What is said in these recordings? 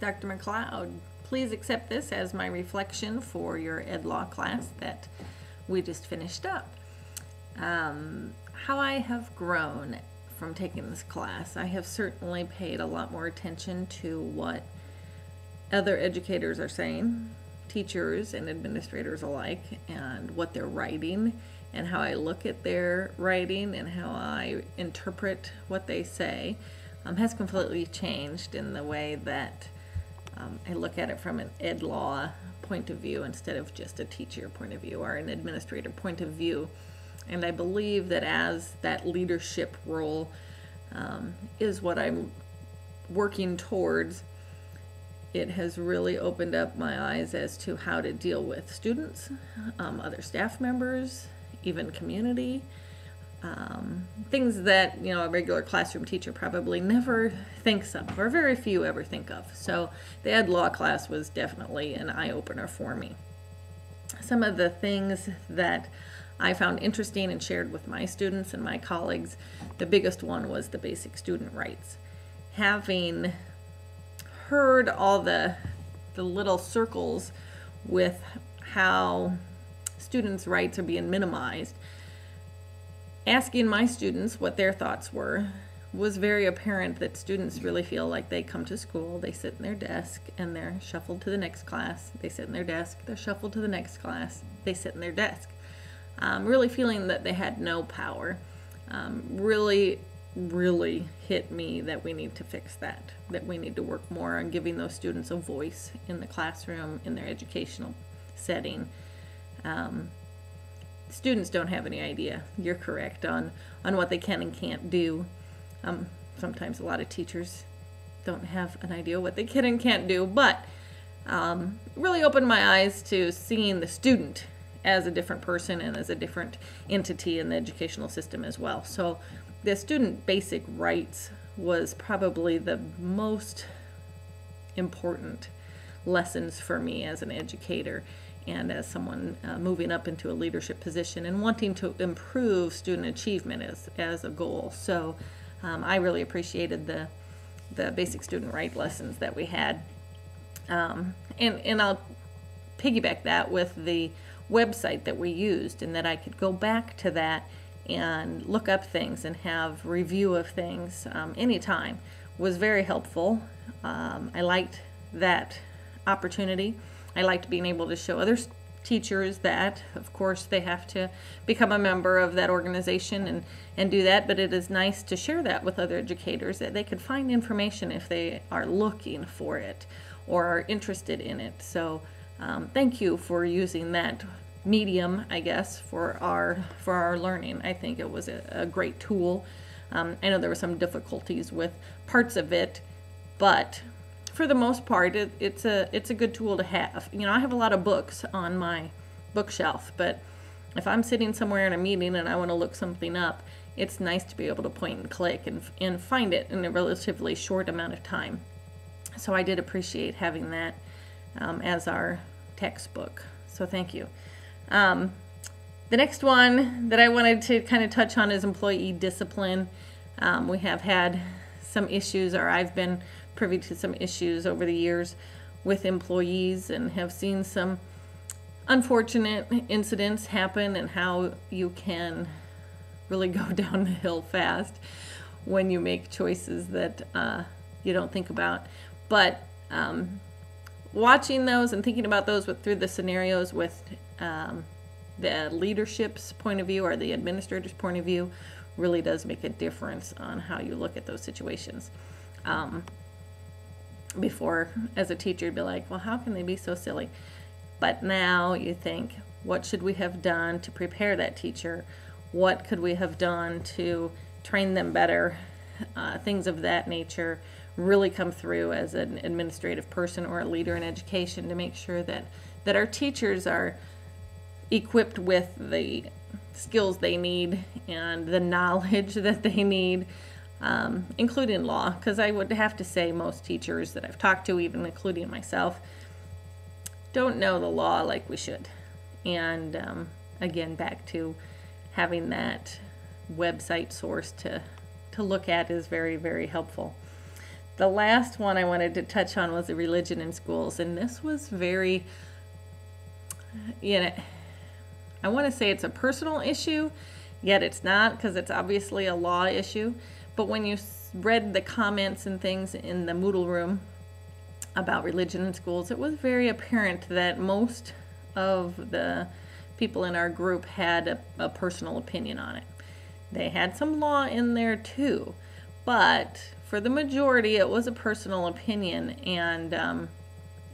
Dr. McLeod, please accept this as my reflection for your Ed Law class that we just finished up. How I have grown from taking this class. I have certainly paid a lot more attention to what other educators are saying, teachers and administrators alike, and what they're writing, and how I look at their writing and how I interpret what they say has completely changed in the way that I look at it from an ed law point of view instead of just a teacher point of view or an administrator point of view. And I believe that as that leadership role is what I'm working towards, it has really opened up my eyes as to how to deal with students, other staff members, even community, things that, you know, a regular classroom teacher probably never thinks of, or very few ever think of. So the ed law class was definitely an eye-opener for me. Some of the things that I found interesting and shared with my students and my colleagues, the biggest one was the basic student rights. Having heard all the little circles with how students' rights are being minimized, asking my students what their thoughts were was very apparent that students really feel like they come to school, they sit in their desk, and they're shuffled to the next class. They sit in their desk, they're shuffled to the next class, they sit in their desk. Really feeling that they had no power. Really hit me that we need to fix that we need to work more on giving those students a voice in the classroom, in their educational setting. Students don't have any idea, you're correct, on what they can and can't do. Sometimes a lot of teachers don't have an idea what they can and can't do, but really opened my eyes to seeing the student as a different person and as a different entity in the educational system as well. So the student basic rights was probably the most important lessons for me as an educator and as someone moving up into a leadership position and wanting to improve student achievement as a goal. So I really appreciated the basic student right lessons that we had. And I'll piggyback that with the website that we used, and that I could go back to that and look up things and have review of things anytime was very helpful. I liked that opportunity. I liked being able to show other teachers that, of course, they have to become a member of that organization and do that, but it is nice to share that with other educators, that they could find information if they are looking for it or are interested in it. So thank you for using that medium, I guess, for our learning. I think it was a great tool. I know there were some difficulties with parts of it, but for the most part, it's a good tool to have. You know, I have a lot of books on my bookshelf, but if I'm sitting somewhere in a meeting and I want to look something up, it's nice to be able to point and click and find it in a relatively short amount of time. So I did appreciate having that as our textbook. So thank you. The next one that I wanted to kind of touch on is employee discipline. We have had some issues, or I've been privy to some issues over the years with employees and have seen some unfortunate incidents happen, and how you can really go down the hill fast when you make choices that you don't think about. But watching those and thinking about those through the scenarios with the leadership's point of view or the administrator's point of view really does make a difference on how you look at those situations. Before, as a teacher, you'd be like, well, how can they be so silly? But now you think, what should we have done to prepare that teacher? What could we have done to train them better? Things of that nature really come through as an administrative person or a leader in education to make sure that our teachers are equipped with the skills they need and the knowledge that they need, including law, because I would have to say most teachers that I've talked to, even including myself, don't know the law like we should. And again, back to having that website source to look at is very, very helpful. The last one I wanted to touch on was the religion in schools, and this was very, I want to say it's a personal issue, yet it's not, because it's obviously a law issue. But when you read the comments and things in the Moodle room about religion in schools, it was very apparent that most of the people in our group had a personal opinion on it. They had some law in there too, but for the majority, it was a personal opinion, and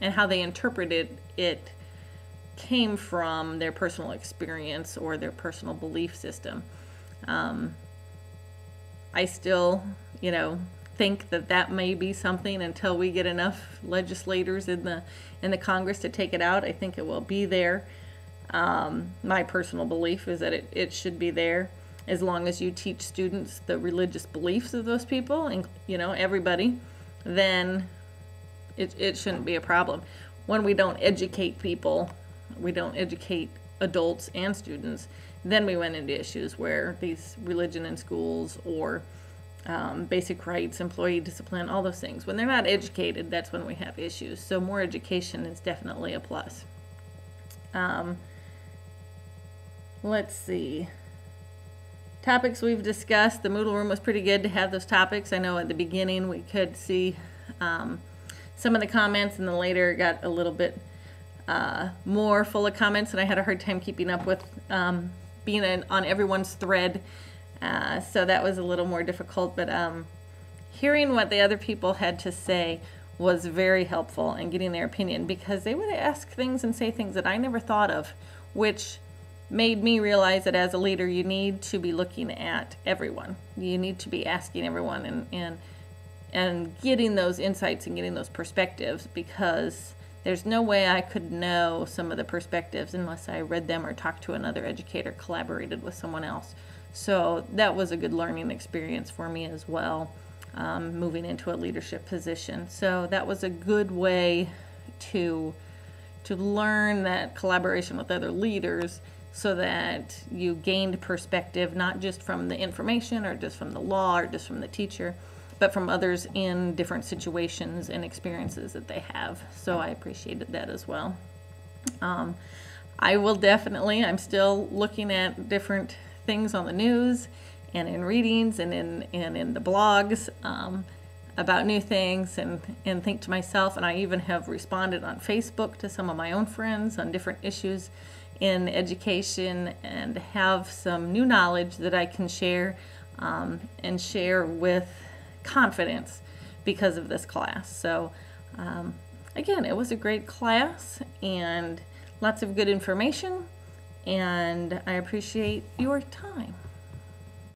how they interpreted it came from their personal experience or their personal belief system. I still, think that may be something until we get enough legislators in the Congress to take it out. I think it will be there. My personal belief is that it should be there, as long as you teach students the religious beliefs of those people, and everybody, then it shouldn't be a problem. When we don't educate people, we don't educate adults and students, then we went into issues where these religion in schools or basic rights, employee discipline, all those things. When they're not educated, that's when we have issues. So more education is definitely a plus. Let's see. Topics we've discussed. The Moodle room was pretty good to have those topics. I know at the beginning we could see some of the comments, and then later it got a little bit more full of comments, and I had a hard time keeping up with being on everyone's thread. So that was a little more difficult, but hearing what the other people had to say was very helpful, and getting their opinion, because they would ask things and say things that I never thought of, which made me realize that as a leader, you need to be looking at everyone. You need to be asking everyone and getting those insights and getting those perspectives, because there's no way I could know some of the perspectives unless I read them or talked to another educator, collaborated with someone else. So that was a good learning experience for me as well, moving into a leadership position. So that was a good way to learn that collaboration with other leaders, so that you gained perspective, not just from the information or just from the law or just from the teacher, but from others in different situations and experiences that they have. So I appreciated that as well. I will definitely, I'm still looking at different things on the news and in readings and in the blogs about new things, and think to myself, and I even have responded on Facebook to some of my own friends on different issues in education, and have some new knowledge that I can share and share with confidence because of this class. So again, it was a great class and lots of good information, and I appreciate your time.